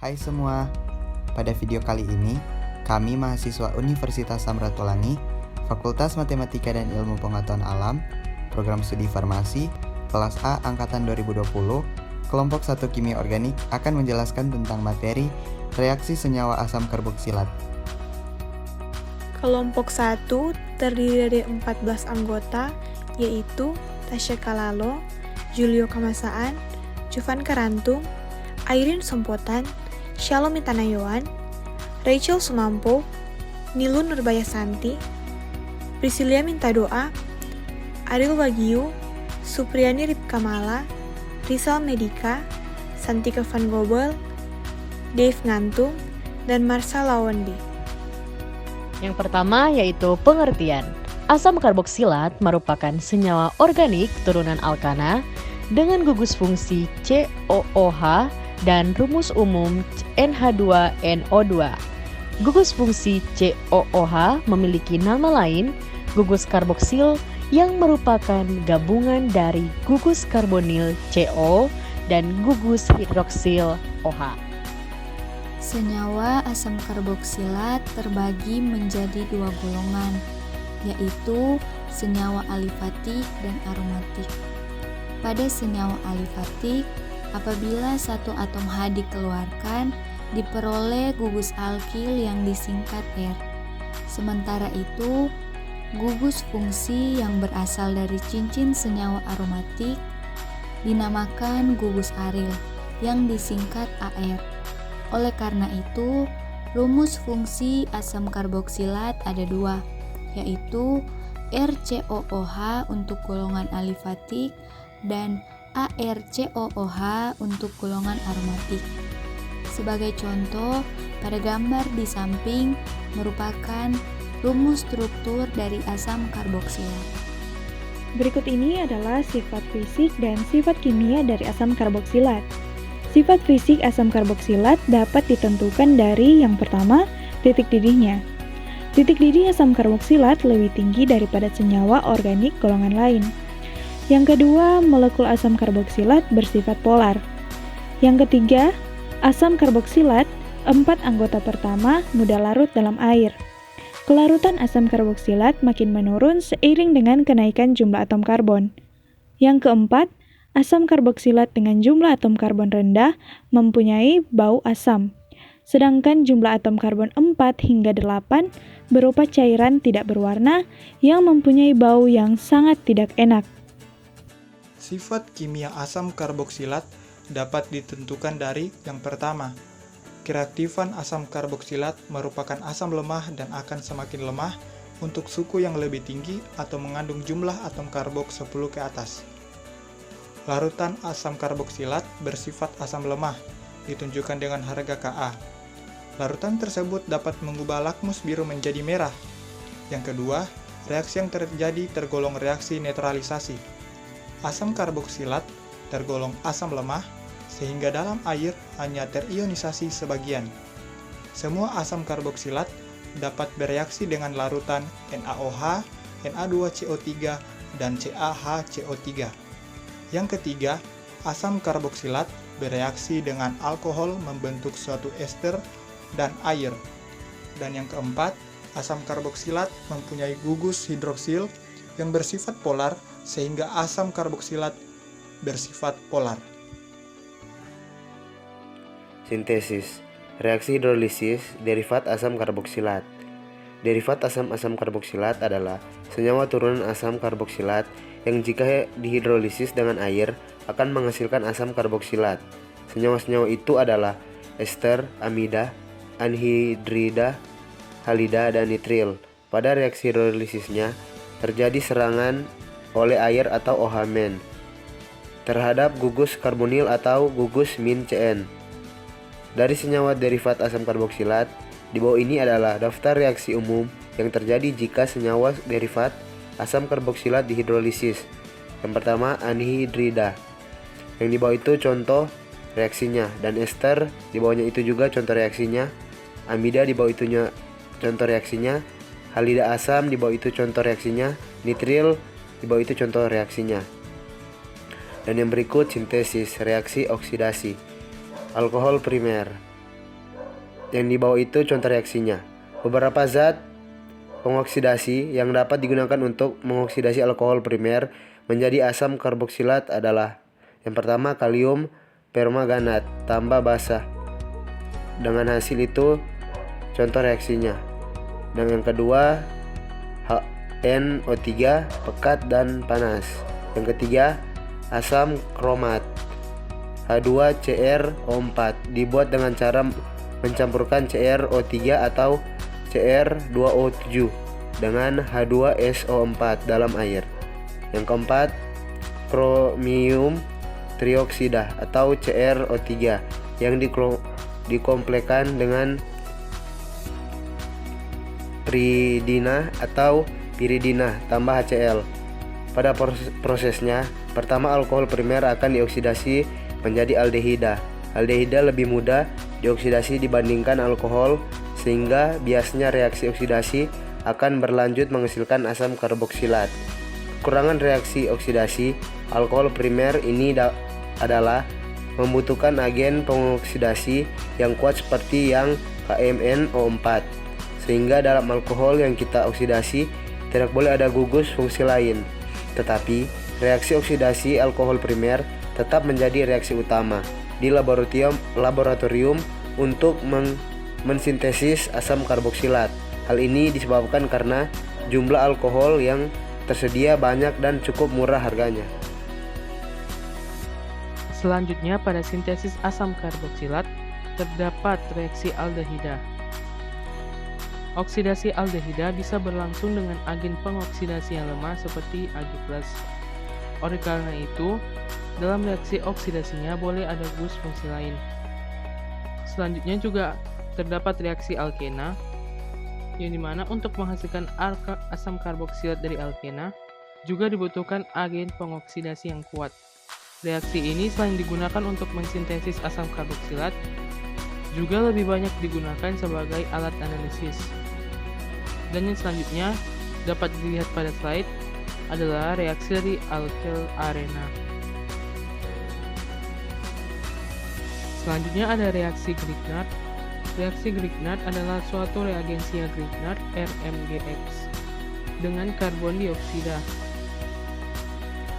Hai semua, pada video kali ini kami mahasiswa Universitas Samratulangi, Fakultas Matematika dan Ilmu Pengetahuan Alam, Program Studi Farmasi, kelas A Angkatan 2020, kelompok 1 Kimia Organik akan menjelaskan tentang materi reaksi senyawa asam karboksilat. Kelompok 1 terdiri dari 14 anggota, yaitu Tasya Kalalo, Julio Kamasaan, Juvan Karantung, Airin Sompotan, Shalom Itanayoan, Rachel Sumampo, Nilu Nurbaya Santi, Priscilia Mintadoa, Ariel Wagyu, Supriyani Ripkamala, Rizal Medika, Santika Van Gobel, Dave Ngantung, dan Marsha Lawandi. Yang pertama yaitu pengertian. Asam karboksilat merupakan senyawa organik turunan alkana dengan gugus fungsi COOH dan rumus umum NH2NO2. Gugus fungsi COOH memiliki nama lain gugus karboksil yang merupakan gabungan dari gugus karbonil CO dan gugus hidroksil OH. Senyawa asam karboksilat terbagi menjadi dua golongan, yaitu senyawa alifatik dan aromatik. Pada senyawa alifatik, apabila satu atom H dikeluarkan, diperoleh gugus alkil yang disingkat R. Sementara itu, gugus fungsi yang berasal dari cincin senyawa aromatik dinamakan gugus aril yang disingkat AR. Oleh karena itu, rumus fungsi asam karboksilat ada dua, yaitu RCOOH untuk golongan alifatik dan ARCOOH untuk golongan aromatik. Sebagai contoh, pada gambar di samping merupakan rumus struktur dari asam karboksilat. Berikut ini adalah sifat fisik dan sifat kimia dari asam karboksilat. Sifat fisik asam karboksilat dapat ditentukan dari yang pertama, titik didihnya. Titik didih asam karboksilat lebih tinggi daripada senyawa organik golongan lain. Yang kedua, molekul asam karboksilat bersifat polar. Yang ketiga, asam karboksilat 4 anggota pertama mudah larut dalam air. Kelarutan asam karboksilat makin menurun seiring dengan kenaikan jumlah atom karbon. Yang keempat, asam karboksilat dengan jumlah atom karbon rendah mempunyai bau asam. Sedangkan jumlah atom karbon 4 hingga 8 berupa cairan tidak berwarna yang mempunyai bau yang sangat tidak enak. Sifat kimia asam karboksilat dapat ditentukan dari yang pertama, kereaktifan asam karboksilat merupakan asam lemah dan akan semakin lemah untuk suku yang lebih tinggi atau mengandung jumlah atom karbok 10 ke atas. Larutan asam karboksilat bersifat asam lemah, ditunjukkan dengan harga Ka. Larutan tersebut dapat mengubah lakmus biru menjadi merah. Yang kedua, reaksi yang terjadi tergolong reaksi netralisasi. Asam karboksilat tergolong asam lemah, sehingga dalam air hanya terionisasi sebagian. Semua asam karboksilat dapat bereaksi dengan larutan NaOH, Na2CO3, dan CaHCO3. Yang ketiga, asam karboksilat bereaksi dengan alkohol membentuk suatu ester dan air. Dan yang keempat, asam karboksilat mempunyai gugus hidroksil yang bersifat polar sehingga asam karboksilat bersifat polar. Sintesis. Reaksi hidrolisis derivat asam karboksilat. Derivat asam-asam karboksilat adalah senyawa turunan asam karboksilat yang jika dihidrolisis dengan air akan menghasilkan asam karboksilat. Senyawa-senyawa itu adalah ester, amida, anhidrida, halida, dan nitril. Pada reaksi hidrolisisnya terjadi serangan oleh air atau OH- terhadap gugus karbonil atau gugus -CN. Dari senyawa derivat asam karboksilat, di bawah ini adalah daftar reaksi umum yang terjadi jika senyawa derivat asam karboksilat dihidrolisis. Yang pertama, anhidrida. Yang di bawah itu contoh reaksinya, dan ester di bawahnya itu juga contoh reaksinya. Amida di bawah itunya contoh reaksinya. Halida asam di bawah itu contoh reaksinya. Nitril di bawah itu contoh reaksinya. Dan yang berikut sintesis reaksi oksidasi. Alkohol primer. Yang di bawah itu contoh reaksinya. Beberapa zat pengoksidasi yang dapat digunakan untuk mengoksidasi alkohol primer menjadi asam karboksilat adalah: yang pertama, kalium permanganat tambah basah. Dengan hasil itu contoh reaksinya. Dan yang kedua, NO3 pekat dan panas. Yang ketiga, asam kromat H2CrO4 dibuat dengan cara mencampurkan CrO3 atau Cr2O7 dengan H2SO4 dalam air. Yang keempat, kromium trioksida atau CrO3 yang dikomplekkan dengan piridina atau piridina tambah HCl. Pada prosesnya, pertama alkohol primer akan dioksidasi menjadi aldehida. Aldehida lebih mudah dioksidasi dibandingkan alkohol, sehingga biasanya reaksi oksidasi akan berlanjut menghasilkan asam karboksilat. Kekurangan reaksi oksidasi alkohol primer ini adalah membutuhkan agen pengoksidasi yang kuat seperti yang KMnO4, sehingga dalam alkohol yang kita oksidasi tidak boleh ada gugus fungsi lain. Tetapi reaksi oksidasi alkohol primer tetap menjadi reaksi utama di laboratorium untuk mensintesis asam karboksilat. Hal ini disebabkan karena jumlah alkohol yang tersedia banyak dan cukup murah harganya. Selanjutnya, pada sintesis asam karboksilat terdapat reaksi aldehida. Oksidasi aldehida bisa berlangsung dengan agen pengoksidasi yang lemah seperti Ag+. Oleh karena itu, dalam reaksi oksidasinya boleh ada gus fungsi lain. Selanjutnya juga terdapat reaksi alkena, yang dimana untuk menghasilkan asam karboksilat dari alkena juga dibutuhkan agen pengoksidasi yang kuat. Reaksi ini selain digunakan untuk mensintesis asam karboksilat, juga lebih banyak digunakan sebagai alat analisis. Dan yang selanjutnya dapat dilihat pada slide adalah reaksi dari alkyl arena. Selanjutnya ada reaksi Grignard. Reaksi Grignard adalah suatu reagensia Grignard RMGX dengan karbon dioksida,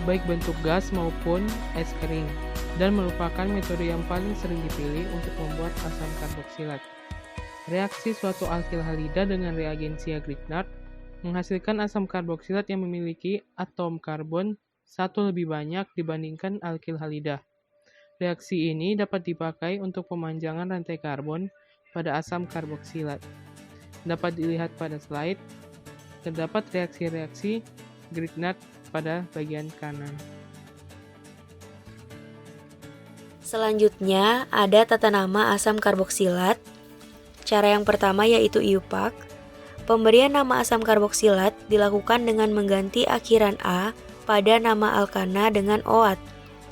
baik bentuk gas maupun es kering, dan merupakan metode yang paling sering dipilih untuk membuat asam karboksilat. Reaksi suatu alkyl halida dengan reagensia Grignard menghasilkan asam karboksilat yang memiliki atom karbon satu lebih banyak dibandingkan alkyl halida. Reaksi ini dapat dipakai untuk pemanjangan rantai karbon pada asam karboksilat. Dapat dilihat pada slide, terdapat reaksi-reaksi Grignard pada bagian kanan. Selanjutnya ada tata nama asam karboksilat. Cara yang pertama yaitu IUPAC. Pemberian nama asam karboksilat dilakukan dengan mengganti akhiran A pada nama alkana dengan OAT.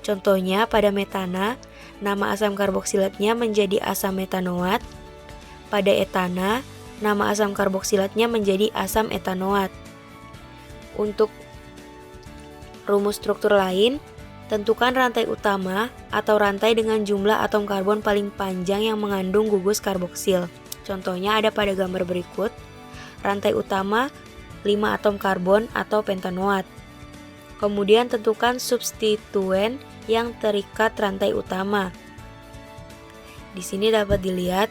Contohnya pada metana, nama asam karboksilatnya menjadi asam metanoat. Pada etana, nama asam karboksilatnya menjadi asam etanoat. Untuk rumus struktur lain, tentukan rantai utama atau rantai dengan jumlah atom karbon paling panjang yang mengandung gugus karboksil. Contohnya ada pada gambar berikut. Rantai utama 5 atom karbon atau pentanoat. Kemudian tentukan substituen yang terikat rantai utama. Di sini dapat dilihat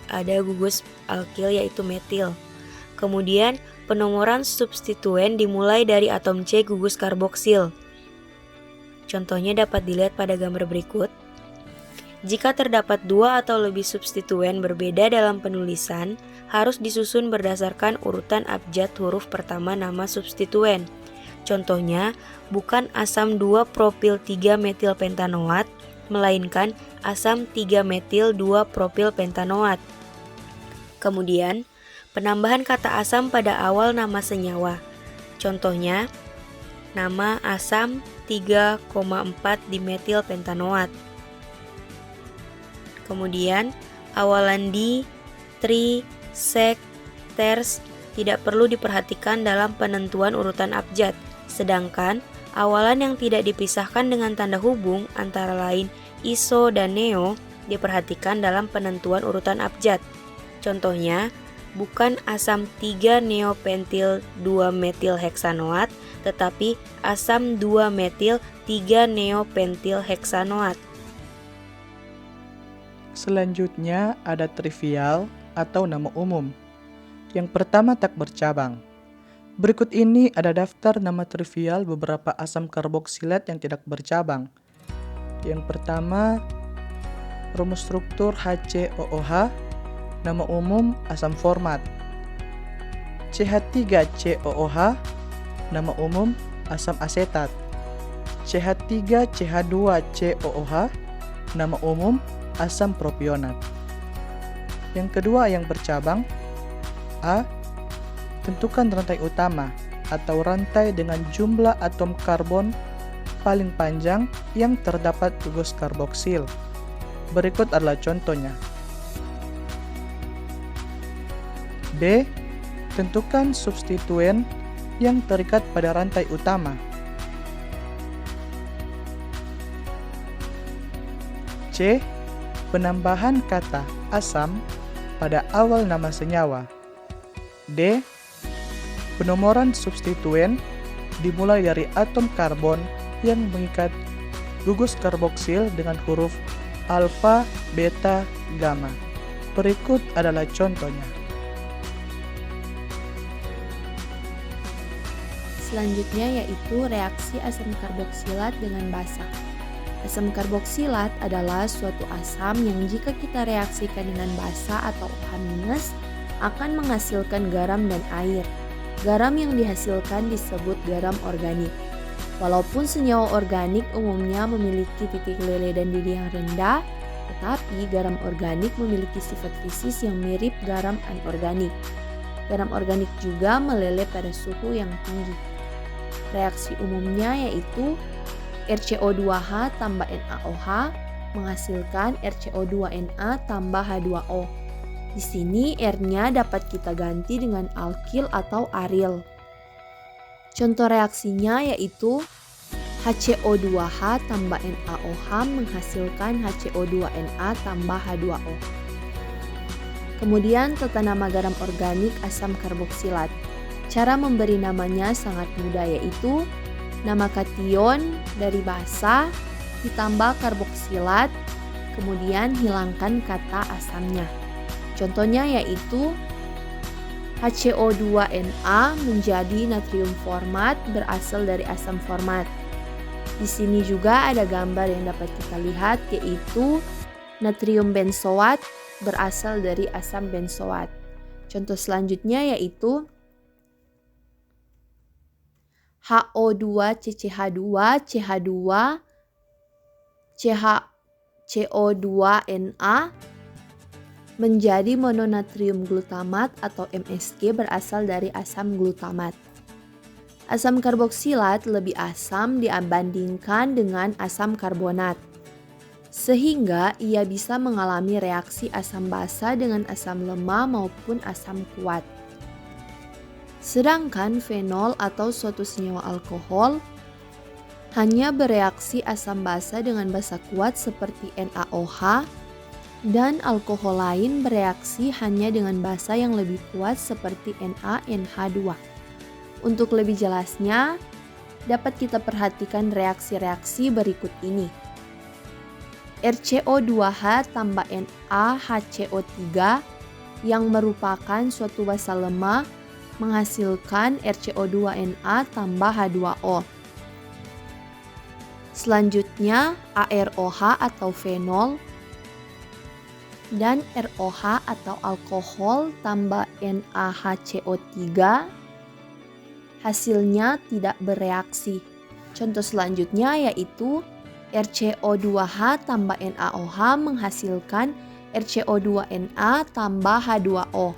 ada gugus alkil yaitu metil. Kemudian penomoran substituen dimulai dari atom C gugus karboksil. Contohnya dapat dilihat pada gambar berikut. Jika terdapat 2 atau lebih substituen berbeda dalam penulisan, harus disusun berdasarkan urutan abjad huruf pertama nama substituen. Contohnya, bukan asam 2-propil 3-metil pentanoat, melainkan asam 3-metil 2-propil pentanoat. Kemudian, penambahan kata asam pada awal nama senyawa. Contohnya, nama asam 3,4 dimetil pentanoat. Kemudian, awalan di, tri, sek, ters tidak perlu diperhatikan dalam penentuan urutan abjad, sedangkan awalan yang tidak dipisahkan dengan tanda hubung antara lain iso dan neo diperhatikan dalam penentuan urutan abjad. Contohnya, bukan asam 3-neopentil 2-metilheksanoat, tetapi asam 2-metil 3-neopentil heksanoat. Selanjutnya ada trivial atau nama umum. Yang pertama tak bercabang. Berikut ini ada daftar nama trivial beberapa asam karboksilat yang tidak bercabang. Yang pertama, rumus struktur HCOOH, nama umum asam format. CH3COOH, nama umum asam asetat. CH3CH2COOH, nama umum asam propionat. Yang kedua yang bercabang, A. Tentukan rantai utama atau rantai dengan jumlah atom karbon paling panjang yang terdapat gugus karboksil. Berikut adalah contohnya. B. Tentukan substituen yang terikat pada rantai utama. C. Penambahan kata asam pada awal nama senyawa. D. Penomoran substituen dimulai dari atom karbon yang mengikat gugus karboksil dengan huruf alfa, beta, gamma. Berikut adalah contohnya. Selanjutnya yaitu reaksi asam karboksilat dengan basa. Asam karboksilat adalah suatu asam yang jika kita reaksikan dengan basa atau OH- akan menghasilkan garam dan air. Garam yang dihasilkan disebut garam organik. Walaupun senyawa organik umumnya memiliki titik leleh dan didih yang rendah, tetapi garam organik memiliki sifat fisis yang mirip garam anorganik. Garam organik juga meleleh pada suhu yang tinggi. Reaksi umumnya yaitu RCO2H tambah NaOH menghasilkan RCO2Na tambah H2O. Di sini R-nya dapat kita ganti dengan alkil atau aril. Contoh reaksinya yaitu HCO2H tambah NaOH menghasilkan HCO2Na tambah H2O. Kemudian tata nama garam organik asam karboksilat. Cara memberi namanya sangat mudah yaitu nama kation dari basa ditambah karboksilat, kemudian hilangkan kata asamnya. Contohnya yaitu HCO2Na menjadi natrium format berasal dari asam format. Di sini juga ada gambar yang dapat kita lihat yaitu natrium benzoat berasal dari asam benzoat. Contoh selanjutnya yaitu HO2CCH2 CH2 CHCO2Na menjadi mononatrium glutamat atau MSG berasal dari asam glutamat. Asam karboksilat lebih asam dibandingkan dengan asam karbonat, sehingga ia bisa mengalami reaksi asam basa dengan asam lemah maupun asam kuat. Sedangkan fenol atau suatu senyawa alkohol hanya bereaksi asam basa dengan basa kuat seperti NaOH, dan alkohol lain bereaksi hanya dengan basa yang lebih kuat seperti NaNH2. Untuk lebih jelasnya, dapat kita perhatikan reaksi-reaksi berikut ini. RCO2H tambah NaHCO3 yang merupakan suatu basa lemah menghasilkan RCO2Na tambah H2O. Selanjutnya AROH atau fenol dan ROH atau alkohol tambah NaHCO3 hasilnya tidak bereaksi. Contoh selanjutnya yaitu RCO2H tambah NaOH menghasilkan RCO2Na tambah H2O.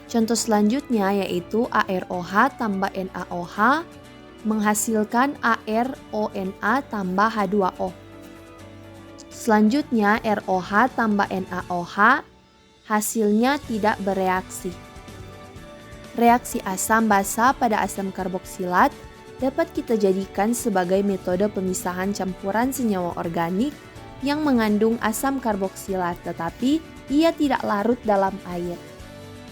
Contoh selanjutnya yaitu AROH tambah NaOH menghasilkan ARONA tambah H2O. Selanjutnya ROH tambah NaOH hasilnya tidak bereaksi. Reaksi asam basa pada asam karboksilat dapat kita jadikan sebagai metode pemisahan campuran senyawa organik yang mengandung asam karboksilat tetapi ia tidak larut dalam air.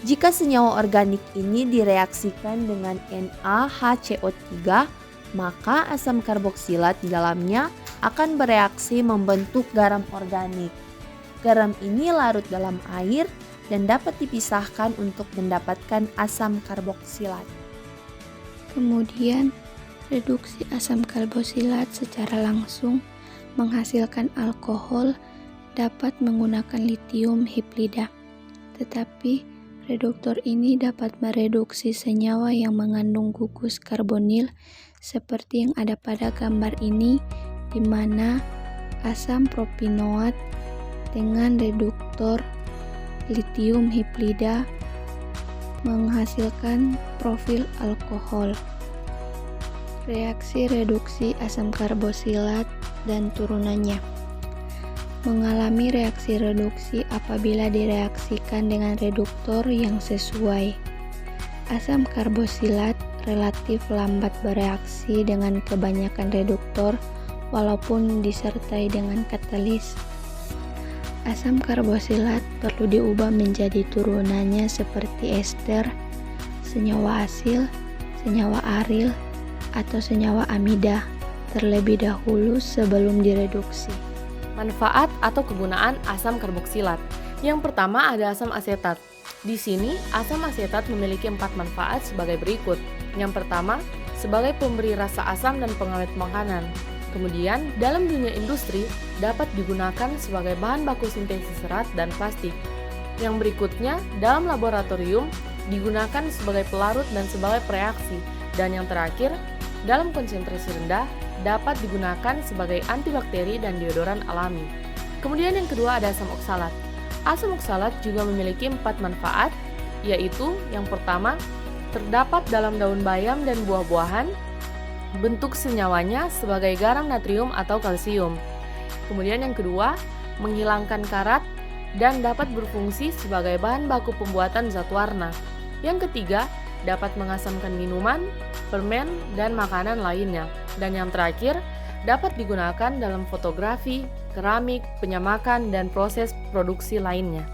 Jika senyawa organik ini direaksikan dengan NaHCO3, maka asam karboksilat di dalamnya akan bereaksi membentuk garam organik. Garam ini larut dalam air dan dapat dipisahkan untuk mendapatkan asam karboksilat. Kemudian, reduksi asam karboksilat secara langsung menghasilkan alkohol dapat menggunakan litium hiplida. Tetapi, reduktor ini dapat mereduksi senyawa yang mengandung gugus karbonil seperti yang ada pada gambar ini, di mana asam propinoat dengan reduktor litium hiplida menghasilkan profil alkohol. Reaksi reduksi asam karboksilat dan turunannya mengalami reaksi reduksi apabila direaksikan dengan reduktor yang sesuai. Asam karboksilat relatif lambat bereaksi dengan kebanyakan reduktor walaupun disertai dengan katalis. Asam karboksilat perlu diubah menjadi turunannya seperti ester, senyawa asil, senyawa aril, atau senyawa amida terlebih dahulu sebelum direduksi. Manfaat atau kegunaan asam karboksilat. Yang pertama ada asam asetat. Di sini, asam asetat memiliki 4 manfaat sebagai berikut. Yang pertama, sebagai pemberi rasa asam dan pengawet makanan. Kemudian, dalam dunia industri, dapat digunakan sebagai bahan baku sintesis serat dan plastik. Yang berikutnya, dalam laboratorium, digunakan sebagai pelarut dan sebagai pereaksi. Dan yang terakhir, dalam konsentrasi rendah, dapat digunakan sebagai antibakteri dan deodoran alami. Kemudian yang kedua ada asam oksalat. Asam oksalat juga memiliki 4 manfaat, yaitu yang pertama, terdapat dalam daun bayam dan buah-buahan, bentuk senyawanya sebagai garam natrium atau kalsium. Kemudian yang kedua, menghilangkan karat dan dapat berfungsi sebagai bahan baku pembuatan zat warna. Yang ketiga, dapat mengasamkan minuman, permen, dan makanan lainnya. Dan yang terakhir, dapat digunakan dalam fotografi, keramik, penyamakan, dan proses produksi lainnya.